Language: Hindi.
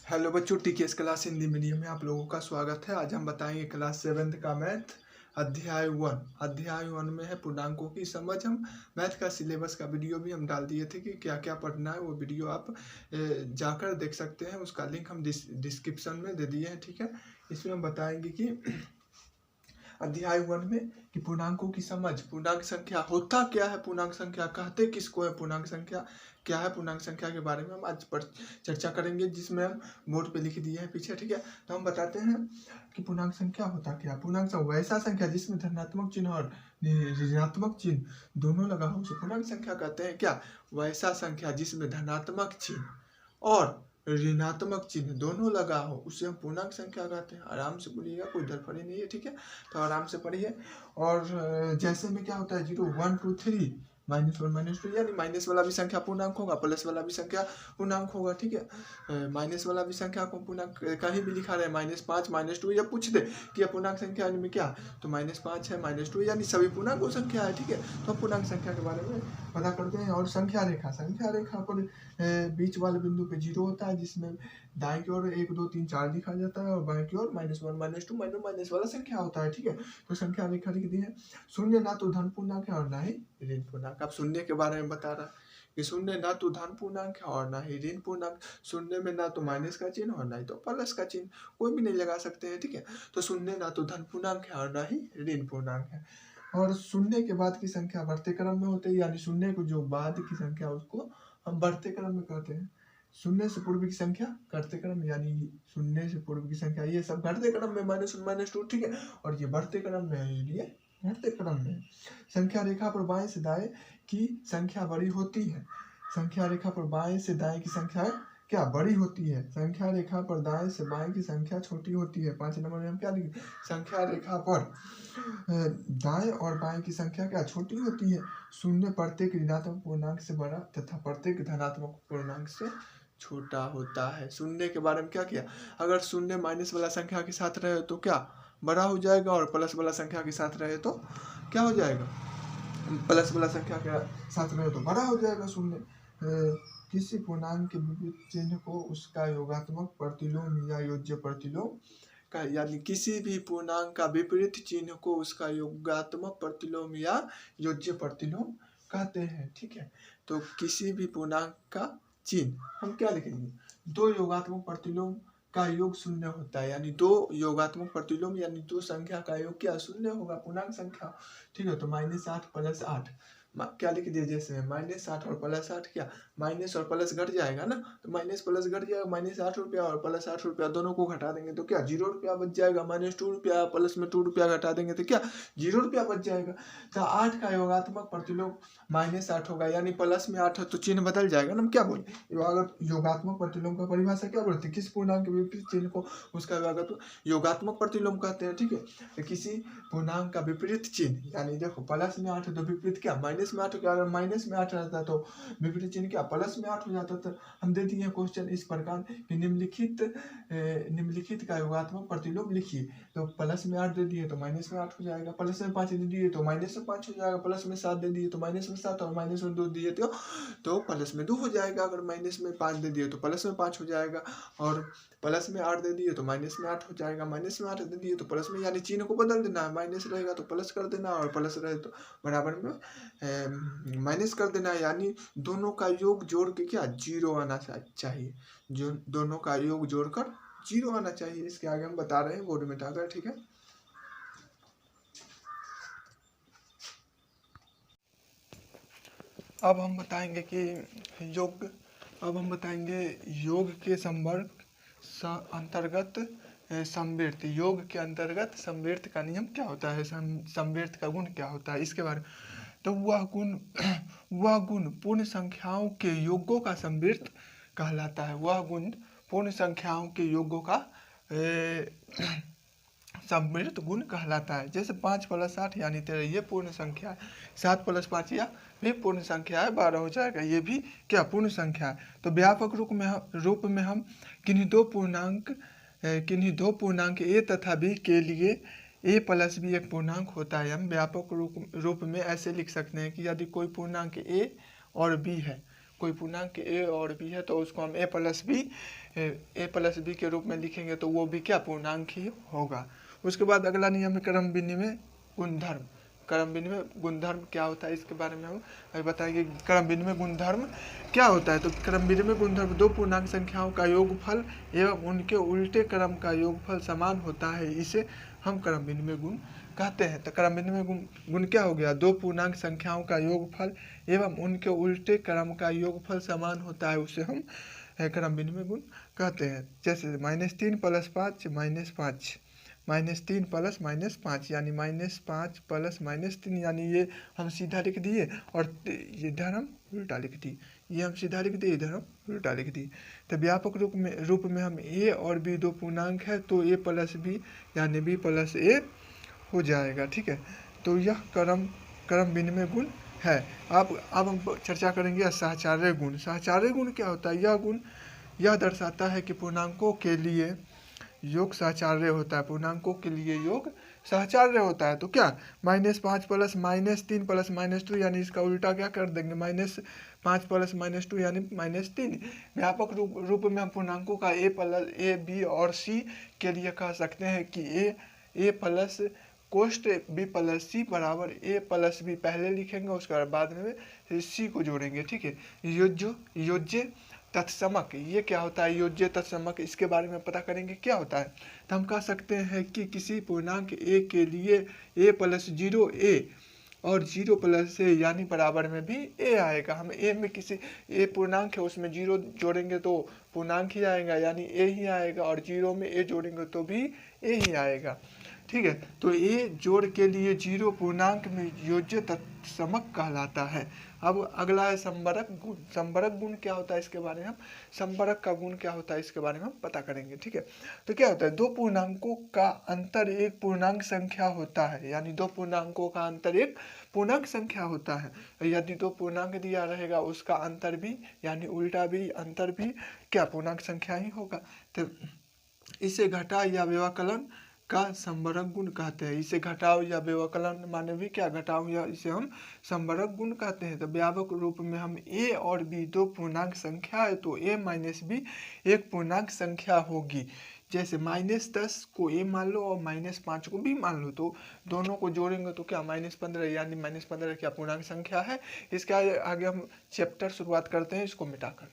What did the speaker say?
हेलो बच्चों, टीकेएस क्लास हिंदी मीडियम में आप लोगों का स्वागत है। आज हम बताएंगे क्लास 7th का मैथ अध्याय 1 में है पूर्णांकों की समझ। हम मैथ का सिलेबस का वीडियो भी हम डाल दिए थे कि क्या क्या पढ़ना है। वो वीडियो आप जाकर देख सकते हैं। उसका लिंक हम डिस्क्रिप्शन में दे दिए हैं। ठीक है, इसमें हम बताएंगे कि अध्याय 1 में कि पूर्णांकों की समझ, पूर्णांक संख्या होता क्या है, पूर्णांक संख्या कहते किसको है, पूर्णांक संख्या क्या है, पूर्णांक संख्या के बारे में हम आज पर चर्चा करेंगे, जिसमें हम बोर्ड पे लिख दिए हैं पीछे। ठीक है, तो हम बताते हैं कि पूर्णांक संख्या होता क्या। पूर्णांक संख्या वैसा संख्या जिसमें धनात्मक चिन्ह और ऋणात्मक चिन्ह दोनों लगा हो उसे पूर्णांक संख्या कहते हैं। क्या? वैसा संख्या जिसमें धनात्मक चिन्ह और ऋणात्मक चिन्ह दोनों लगा हो उसे हम पूर्णांक संख्या कहते हैं। आराम से बोलिएगा, कोई धड़फड़ी नहीं है। ठीक है, तो आराम से पढ़िए। और जैसे में क्या होता है 0 1 2 3 -1 -2, यानी माइनस वाला भी संख्या पूर्णांक होगा, प्लस वाला भी संख्या पूर्णांक होगा। ठीक है, माइनस वाला भी संख्या को पूर्णांक कहीं भी लिखा रहे, -5 -2 या पूछ दे कि यह पूर्णांक संख्या में क्या, तो -5 है, -2 यानी सभी पूर्णांक संख्या है। ठीक है, तो हम पूर्णांक संख्या के बारे में पता करते हैं। और संख्या रेखा पर बीच वाले बिंदु पे 0 होता है, जिसमें दाएं की ओर 1 2 3 4 दिखा जाता है और बाएं की ओर -1 -2 माइनस वाला संख्या होता है। ठीक है, तो संख्या रेखा लिख दी है। शून्य ना तो धन पूर्णांक है और ना ही ऋण पूर्णांक। अब शून्य के बारे में बता रहा है कि शून्य ना तो धन पूर्णांक है और ना ही ऋण पूर्णांक। शून्य में ना तो माइनस का चिन्ह और ना ही तो प्लस का चिन्ह, कोई भी नहीं लगा सकते हैं। ठीक है, तो शून्य ना तो धन पूर्णांक है और ना ही ऋण पूर्णांक है। और शून्य के बाद की संख्या बढ़ते क्रम में होती है, यानी शून्य को जो बाद की संख्या उसको हम बढ़ते क्रम में कहते हैं। शून्य से पूर्व की संख्या घटते क्रम, यानी शून्य से पूर्व की संख्या ये सब घटते क्रम में -1 -2। ठीक है, और ये बढ़ते क्रम में है, ये घटते क्रम में। संख्या रेखा पर बाएं से दाएं की संख्या बड़ी होती है। संख्या रेखा पर बाएं से दाएं की संख्या क्या बड़ी होती है। संख्या रेखा पर दाएं से बाएं की संख्या छोटी होती है। 5 नंबर में हम क्या लिखेंगे, संख्या रेखा पर दाएं और बाएं की संख्या क्या छोटी होती है। शून्य प्रत्येक ऋणात्मक पूर्णांक से बड़ा तथा प्रत्येक धनात्मक पूर्णांक से छोटा होता है। शून्य के बारे में क्या किया, अगर शून्य माइनस वाला संख्या के साथ रहे तो क्या बड़ा हो जाएगा, और प्लस वाला संख्या के साथ रहे तो क्या हो जाएगा, प्लस वाला संख्या के साथ रहे तो बड़ा हो जाएगा शून्य। किसी पूर्णांक के विपरीत चिन्ह को उसका योगात्मक प्रतिलोम या योज्य प्रतिलोम का, यानी किसी भी पूर्णांक का विपरीत चिन्ह को उसका योगात्मक प्रतिलोम या योज्य प्रतिलोम कहते हैं। ठीक है, तो किसी भी पूर्णांक का चिन्ह हम क्या लिखेंगे, दो योगात्मक प्रतिलोम का योग शून्य होता है, यानी दो योगात्मक प्रतिलोम यानी दो संख्या का योग क्या शून्य होगा, पूर्णांक संख्या। ठीक है, तो -8 + 8 क्या लिख दिया, जैसे -8 और +8 क्या माइनस और प्लस घट जाएगा ना, तो माइनस प्लस घट जाएगा, -8 रुपया और +8 रुपया दोनों को घटा देंगे तो क्या 0 रुपया बच जाएगा। -2 रुपया प्लस में 2 रुपया घटा देंगे तो क्या 0 रुपया बच जाएगा। तो 8 का योगात्मक प्रतिलोम -8 होगा, यानी प्लस में 8 है तो चिन्ह बदल जाएगा ना। हम क्या बोले, योगात्मक प्रतिलोम का परिभाषा क्या बोलते हैं, किस पूर्णांक के विपरीत चिन्ह को उसका योगात्मक प्रतिलोम कहते हैं। ठीक है, तो किसी पूर्णांक का विपरीत चिन्ह, यानी देखो प्लस में 8 है तो विपरीत क्या माइनस में 8 हो गया, अगर माइनस में 8 रहता तो विपरीत चिन्ह क्या प्लस में 8 हो जाता। तो हम दे दिए क्वेश्चन इस प्रकार कि निम्नलिखित का योगात्मक प्रतिलोम लिखिए, तो प्लस में 8 दे दिए तो माइनस में 8 हो जाएगा, प्लस में 5 दे दिए तो माइनस में 5 हो जाएगा, प्लस में 7 दे दिए तो माइनस में 7, और माइनस में 2 दिए तो प्लस में 2 हो जाएगा। अगर माइनस में 5 दे दिए तो प्लस में 5 हो जाएगा, और प्लस में 8 दे दिए तो माइनस में 8 हो जाएगा, माइनस में 8 दे दिए तो प्लस में, यानी चिन्ह को बदल देना है, माइनस रहेगा तो प्लस कर देना, और प्लस रहे तो बराबर में माइनस कर देना है, यानी दोनों का योग जोड़ के क्या 0 आना चाहिए, जो दोनों का योग जोड़कर 0 आना चाहिए। इसके आगे हम बता रहे हैं बोर्ड में टाकर। ठीक है, अब हम बताएंगे योग के अंतर्गत संवृत्त। योग के अंतर्गत संवृत्त का नियम क्या होता है, संवृत्त का गुण क्या होता है, इसके बारे में। तो वह गुण पूर्ण संख्याओं के योगों का संवृत्त कहलाता है। वह गुण पूर्ण संख्याओं के योगों का संवृत्त गुण कहलाता है। जैसे 5 + 8 यानी 13, ये पूर्ण संख्या है। 7 + 5 या भी पूर्ण संख्या है, 12 हो जाएगा, ये भी क्या पूर्ण संख्या है। तो व्यापक रूप में हम किन्हीं दो पूर्णांक a तथा b के लिए a + b एक पूर्णांक होता है। हम व्यापक रूप में ऐसे लिख सकते हैं कि यदि कोई पूर्णांक a और b है, कोई पूर्णांक ए और बी है तो उसको हम ए प्लस बी के रूप में लिखेंगे तो वो भी क्या पूर्णांक ही होगा। उसके बाद अगला नियम है क्रम विनिमय गुणधर्म। क्रम विनिमय गुणधर्म क्या होता है इसके बारे में हम अभी बताएंगे। क्रम विनिमय गुणधर्म क्या होता है, तो क्रम विनिमय गुणधर्म दो पूर्णांक संख्याओं का योगफल एवं उनके उल्टे क्रम का योगफल समान होता है, इसे हम क्रम विनिमय गुण कहते हैं। तो क्रम विनिमय गुण क्या हो गया, दो पूर्णांक संख्याओं का योगफल एवं उनके उल्टे क्रम का योगफल समान होता है, उसे हम क्रम विनिमय गुण कहते हैं। जैसे -3 + 5 -5, -3 + -5 यानी -5 + -3, यानी ये हम सीधा लिख दिए और इधर हम उल्टा लिख दिए, ये हम सीधा लिख दिए, इधर हम उल्टा लिख दिए। तो व्यापक रूप में हम ए और बी दो पूर्णांक है तो a + b यानी b + a हो जाएगा। ठीक है, तो यह क्रम विनिमय गुण है। अब हम चर्चा करेंगे सहचार्य गुण। सहचार्य गुण क्या होता है, यह गुण यह दर्शाता है कि पूर्णांकों के लिए योग सहचार्य होता है। पूर्णांकों के लिए योग सहचार्य होता है। तो क्या -5 + -3 + -2 यानी इसका उल्टा क्या कर देंगे, -5 + -2 यानी -3। व्यापक रूप में हम पूर्णांकों का ए बी और सी के लिए कह सकते हैं कि ए प्लस कोष्ट बी + सी बराबर a + b पहले लिखेंगे, उसके बाद में सी को जोड़ेंगे। ठीक है, योज्य तत्समक, ये क्या होता है योज्य तत्समक, इसके बारे में पता करेंगे क्या होता है। तो हम कह सकते हैं कि किसी पूर्णांक a के लिए a + 0a और 0 + a यानी बराबर में भी a आएगा। हम a में किसी a पूर्णांक है उसमें 0 जोड़ेंगे तो पूर्णांक ही आएगा यानी a ही आएगा, और 0 में a जोड़ेंगे तो भी a ही आएगा। ठीक है, तो a जोड़ के लिए 0 पूर्णांक में योज्य तत्समक कहलाता है। अब अगला है संबरक गुण। संबरक गुण क्या होता है इसके बारे में हम संबरक का गुण क्या होता है इसके बारे में हम पता करेंगे। ठीक है, तो क्या होता है, दो पूर्णांकों का अंतर एक पूर्णांक संख्या होता है, यानी दो पूर्णांकों का अंतर एक पूर्णांक संख्या होता है। यदि दो पूर्णांक दिया रहेगा उसका अंतर भी यानी उल्टा भी अंतर भी क्या पूर्णांक संख्या ही होगा। तो इसे घटा या व्यवकलन का संबरक गुण कहते हैं। इसे घटाओ या व्यवकलन माने भी क्या घटाओ या इसे हम संबरक गुण कहते हैं। तो व्यापक रूप में हम a और b दो पूर्णांक संख्या है तो a - b एक पूर्णांक संख्या होगी। जैसे -10 को a मान लो और -5 को b मान लो, तो दोनों को जोड़ेंगे तो क्या -15 यानी -15 क्या पूर्णांक संख्या है। इसके आगे हम चैप्टर शुरुआत करते हैं इसको मिटाकर।